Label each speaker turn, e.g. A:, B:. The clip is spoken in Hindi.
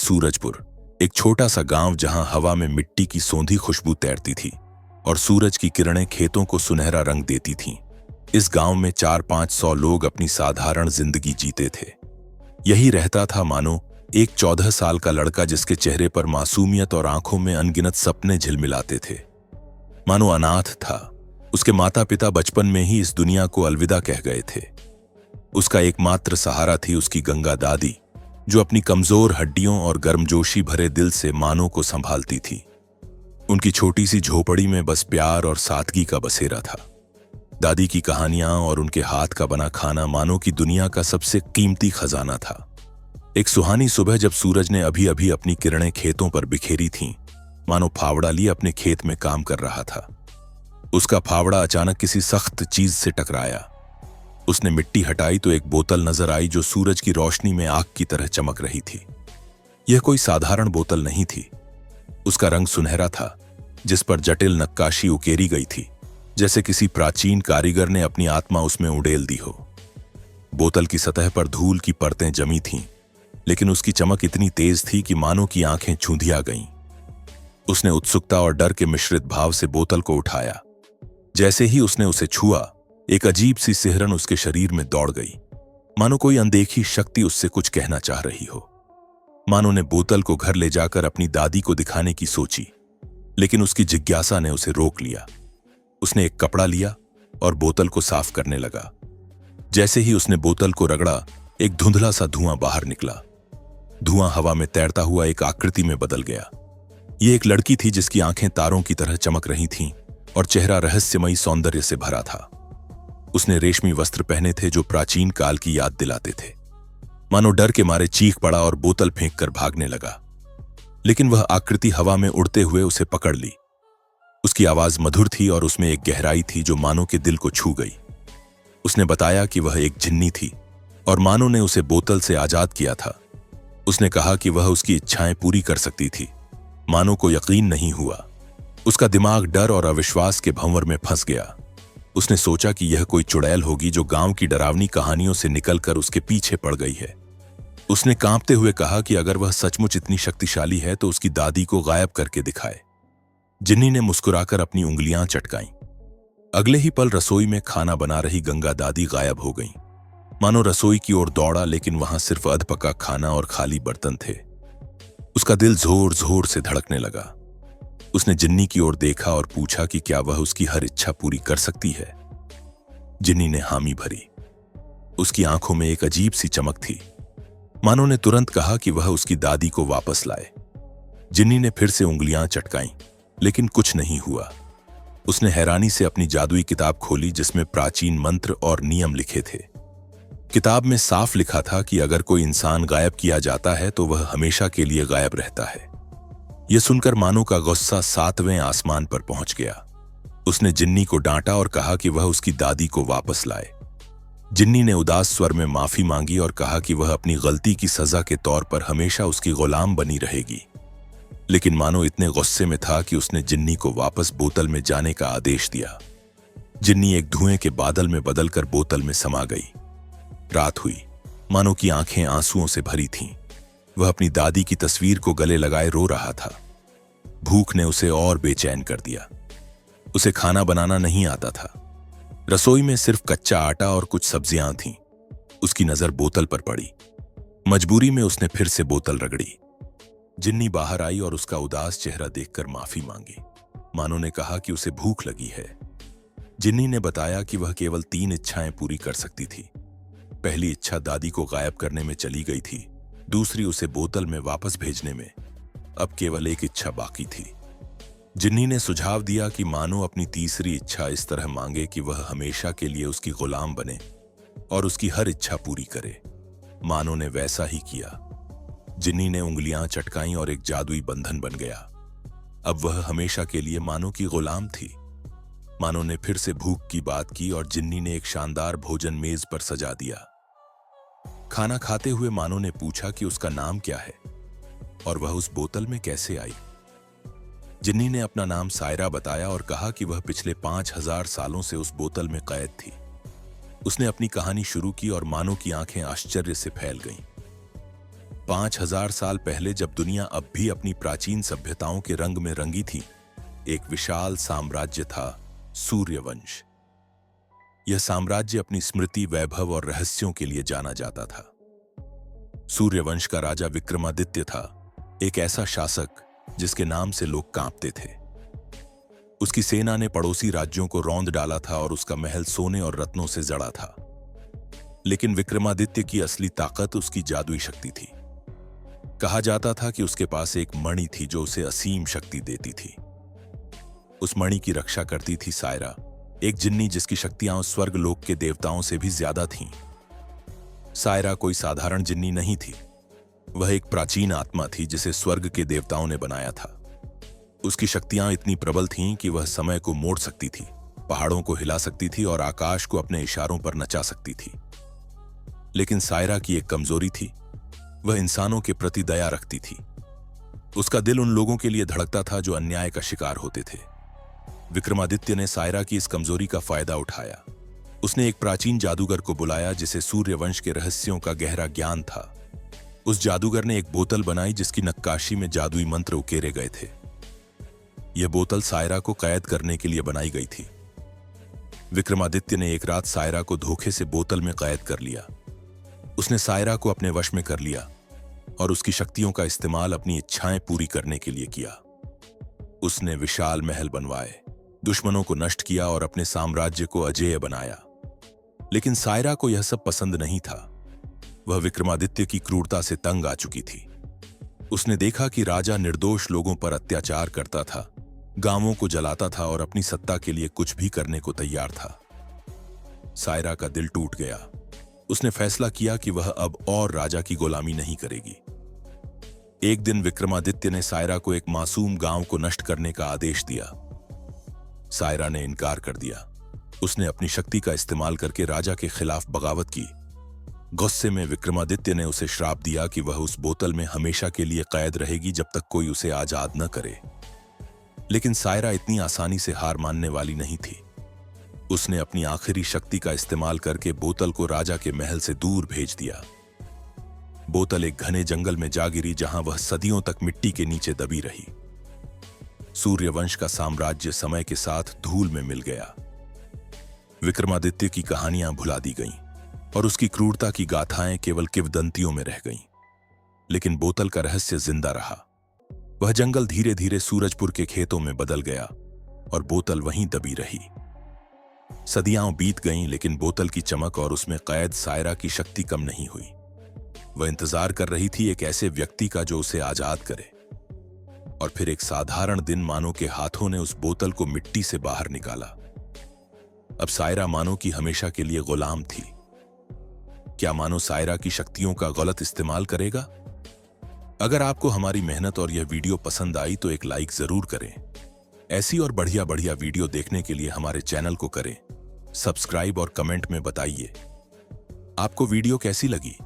A: सूरजपुर, एक छोटा सा गांव जहां हवा में मिट्टी की सौंधी खुशबू तैरती थी और सूरज की किरणें खेतों को सुनहरा रंग देती थीं। इस गांव में 400-500 लोग अपनी साधारण जिंदगी जीते थे। यही रहता था मानो एक 14 साल का लड़का जिसके चेहरे पर मासूमियत और आंखों में अनगिनत सपने झिलमिलाते थे। मानो अनाथ था। उसके माता पिता बचपन में ही इस दुनिया को अलविदा कह गए थे। उसका एकमात्र सहारा थी उसकी गंगा दादी, जो अपनी कमजोर हड्डियों और गर्मजोशी भरे दिल से मानो को संभालती थी। उनकी छोटी सी झोपड़ी में बस प्यार और सादगी का बसेरा था। दादी की कहानियां और उनके हाथ का बना खाना मानो की दुनिया का सबसे कीमती खजाना था। एक सुहानी सुबह जब सूरज ने अभी अभी अपनी किरणें खेतों पर बिखेरी थीं, मानो फावड़ा लिए अपने खेत में काम कर रहा था। उसका फावड़ा अचानक किसी सख्त चीज से टकराया। उसने मिट्टी हटाई तो एक बोतल नजर आई जो सूरज की रोशनी में आग की तरह चमक रही थी। यह कोई साधारण बोतल नहीं थी। उसका रंग सुनहरा था, जिस पर जटिल नक्काशी उकेरी गई थी, जैसे किसी प्राचीन कारीगर ने अपनी आत्मा उसमें उड़ेल दी हो। बोतल की सतह पर धूल की परतें जमी थीं, लेकिन उसकी चमक इतनी तेज थी कि मानो की आंखें चूंधिया गईं। उसने उत्सुकता और डर के मिश्रित भाव से बोतल को उठाया। जैसे ही उसने उसे छुआ, एक अजीब सी सिहरन उसके शरीर में दौड़ गई, मानो कोई अनदेखी शक्ति उससे कुछ कहना चाह रही हो। मानो ने बोतल को घर ले जाकर अपनी दादी को दिखाने की सोची, लेकिन उसकी जिज्ञासा ने उसे रोक लिया। उसने एक कपड़ा लिया और बोतल को साफ करने लगा। जैसे ही उसने बोतल को रगड़ा, एक धुंधला सा धुआं बाहर निकला। धुआं हवा में तैरता हुआ एक आकृति में बदल गया। ये एक लड़की थी जिसकी आंखें तारों की तरह चमक रही थीं और चेहरा रहस्यमयी सौंदर्य से भरा था। उसने रेशमी वस्त्र पहने थे जो प्राचीन काल की याद दिलाते थे। मानो डर के मारे चीख पड़ा और बोतल फेंक कर भागने लगा, लेकिन वह आकृति हवा में उड़ते हुए उसे पकड़ ली। उसकी आवाज मधुर थी और उसमें एक गहराई थी जो मानो के दिल को छू गई। उसने बताया कि वह एक जिन्नी थी और मानो ने उसे बोतल से आजाद किया था। उसने कहा कि वह उसकी इच्छाएं पूरी कर सकती थी। मानो को यकीन नहीं हुआ। उसका दिमाग डर और अविश्वास के भंवर में फंस गया। उसने सोचा कि यह कोई चुड़ैल होगी जो गांव की डरावनी कहानियों से निकलकर उसके पीछे पड़ गई है। उसने कांपते हुए कहा कि अगर वह सचमुच इतनी शक्तिशाली है तो उसकी दादी को गायब करके दिखाए। जिन्नी ने मुस्कुराकर अपनी उंगलियां चटकाईं। अगले ही पल रसोई में खाना बना रही गंगा दादी गायब हो गईं। मानो रसोई की ओर दौड़ा, लेकिन वहां सिर्फ अधपका खाना और खाली बर्तन थे। उसका दिल जोर जोर से धड़कने लगा। उसने जिन्नी की ओर देखा और पूछा कि क्या वह उसकी हर इच्छा पूरी कर सकती है। जिन्नी ने हामी भरी। उसकी आंखों में एक अजीब सी चमक थी। मानो ने तुरंत कहा कि वह उसकी दादी को वापस लाए। जिन्नी ने फिर से उंगलियां चटकाईं, लेकिन कुछ नहीं हुआ। उसने हैरानी से अपनी जादुई किताब खोली जिसमें प्राचीन मंत्र और नियम लिखे थे। किताब में साफ लिखा था कि अगर कोई इंसान गायब किया जाता है तो वह हमेशा के लिए गायब रहता है। यह सुनकर मानो का गुस्सा 7वें आसमान पर पहुंच गया। उसने जिन्नी को डांटा और कहा कि वह उसकी दादी को वापस लाए। जिन्नी ने उदास स्वर में माफी मांगी और कहा कि वह अपनी गलती की सजा के तौर पर हमेशा उसकी गुलाम बनी रहेगी। लेकिन मानो इतने गुस्से में था कि उसने जिन्नी को वापस बोतल में जाने का आदेश दिया। जिन्नी एक धुएं के बादल में बदलकर बोतल में समा गई। रात हुई। मानो की आंखें आंसुओं से भरी थीं। वह अपनी दादी की तस्वीर को गले लगाए रो रहा था। भूख ने उसे और बेचैन कर दिया। उसे खाना बनाना नहीं आता था। रसोई में सिर्फ कच्चा आटा और कुछ सब्जियां थीं। उसकी नजर बोतल पर पड़ी। मजबूरी में उसने फिर से बोतल रगड़ी। जिन्नी बाहर आई और उसका उदास चेहरा देखकर माफी मांगी। मानो ने कहा कि उसे भूख लगी है। जिन्नी ने बताया कि वह केवल 3 इच्छाएं पूरी कर सकती थी। पहली इच्छा दादी को गायब करने में चली गई थी, दूसरी उसे बोतल में वापस भेजने में। अब केवल एक इच्छा बाकी थी। जिन्नी ने सुझाव दिया कि मानो अपनी तीसरी इच्छा इस तरह मांगे कि वह हमेशा के लिए उसकी गुलाम बने और उसकी हर इच्छा पूरी करे। मानो ने वैसा ही किया। जिन्नी ने उंगलियां चटकाईं और एक जादुई बंधन बन गया। अब वह हमेशा के लिए मानो की गुलाम थी। मानो ने फिर से भूख की बात की और जिन्नी ने एक शानदार भोजन मेज पर सजा दिया। खाना खाते हुए मानो ने पूछा कि उसका नाम क्या है और वह उस बोतल में कैसे आई। जिन्नी ने अपना नाम सायरा बताया और कहा कि वह पिछले 5000 सालों से उस बोतल में कैद थी। उसने अपनी कहानी शुरू की और मानो की आंखें आश्चर्य से फैल गईं। 5000 साल पहले जब दुनिया अब भी अपनी प्राचीन सभ्यताओं के रंग में रंगी थी, एक विशाल साम्राज्य था, सूर्यवंश। यह साम्राज्य अपनी स्मृति, वैभव और रहस्यों के लिए जाना जाता था। सूर्यवंश का राजा विक्रमादित्य था, एक ऐसा शासक जिसके नाम से लोग कांपते थे। उसकी सेना ने पड़ोसी राज्यों को रौंद डाला था और उसका महल सोने और रत्नों से जड़ा था। लेकिन विक्रमादित्य की असली ताकत उसकी जादुई शक्ति थी। कहा जाता था कि उसके पास एक मणि थी जो उसे असीम शक्ति देती थी। उस मणि की रक्षा करती थी सायरा, एक जिन्नी जिसकी शक्तियां उस स्वर्ग लोक के देवताओं से भी ज्यादा थीं। सायरा कोई साधारण जिन्नी नहीं थी, वह एक प्राचीन आत्मा थी जिसे स्वर्ग के देवताओं ने बनाया था। उसकी शक्तियां इतनी प्रबल थीं कि वह समय को मोड़ सकती थी, पहाड़ों को हिला सकती थी और आकाश को अपने इशारों पर नचा सकती थी। लेकिन सायरा की एक कमजोरी थी, वह इंसानों के प्रति दया रखती थी। उसका दिल उन लोगों के लिए धड़कता था जो अन्याय का शिकार होते थे। विक्रमादित्य ने सायरा की इस कमजोरी का फायदा उठाया। उसने एक प्राचीन जादूगर को बुलाया जिसे सूर्यवंश के रहस्यों का गहरा ज्ञान था। उस जादूगर ने एक बोतल बनाई जिसकी नक्काशी में जादुई मंत्र उकेरे गए थे। यह बोतल सायरा को कैद करने के लिए बनाई गई थी। विक्रमादित्य ने एक रात सायरा को धोखे से बोतल में कैद कर लिया। उसने सायरा को अपने वश में कर लिया और उसकी शक्तियों का इस्तेमाल अपनी इच्छाएं पूरी करने के लिए किया। उसने विशाल महल बनवाए, दुश्मनों को नष्ट किया और अपने साम्राज्य को अजेय बनाया। लेकिन सायरा को यह सब पसंद नहीं था। वह विक्रमादित्य की क्रूरता से तंग आ चुकी थी। उसने देखा कि राजा निर्दोष लोगों पर अत्याचार करता था, गांवों को जलाता था और अपनी सत्ता के लिए कुछ भी करने को तैयार था। सायरा का दिल टूट गया। उसने फैसला किया कि वह अब और राजा की गुलामी नहीं करेगी। एक दिन विक्रमादित्य ने सायरा को एक मासूम गांव को नष्ट करने का आदेश दिया। सायरा ने इनकार कर दिया। उसने अपनी शक्ति का इस्तेमाल करके राजा के खिलाफ बगावत की। गुस्से में विक्रमादित्य ने उसे श्राप दिया कि वह उस बोतल में हमेशा के लिए कैद रहेगी जब तक कोई उसे आजाद न करे। लेकिन सायरा इतनी आसानी से हार मानने वाली नहीं थी। उसने अपनी आखिरी शक्ति का इस्तेमाल करके बोतल को राजा के महल से दूर भेज दिया। बोतल एक घने जंगल में जा गिरी जहां वह सदियों तक मिट्टी के नीचे दबी रही। सूर्यवंश का साम्राज्य समय के साथ धूल में मिल गया। विक्रमादित्य की कहानियां भुला दी गईं और उसकी क्रूरता की गाथाएं केवल किंवदंतियों में रह गईं। लेकिन बोतल का रहस्य जिंदा रहा। वह जंगल धीरे धीरे सूरजपुर के खेतों में बदल गया और बोतल वहीं दबी रही। सदियां बीत गईं, लेकिन बोतल की चमक और उसमें कैद सायरा की शक्ति कम नहीं हुई। वह इंतजार कर रही थी एक ऐसे व्यक्ति का जो उसे आजाद करे। और फिर एक साधारण दिन मानो के हाथों ने उस बोतल को मिट्टी से बाहर निकाला। अब सायरा मानो की हमेशा के लिए गुलाम थी। क्या मानो सायरा की शक्तियों का गलत इस्तेमाल करेगा? अगर आपको हमारी मेहनत और यह वीडियो पसंद आई तो एक लाइक जरूर करें। ऐसी और बढ़िया बढ़िया वीडियो देखने के लिए हमारे चैनल को करें सब्सक्राइब और कमेंट में बताइए आपको वीडियो कैसी लगी।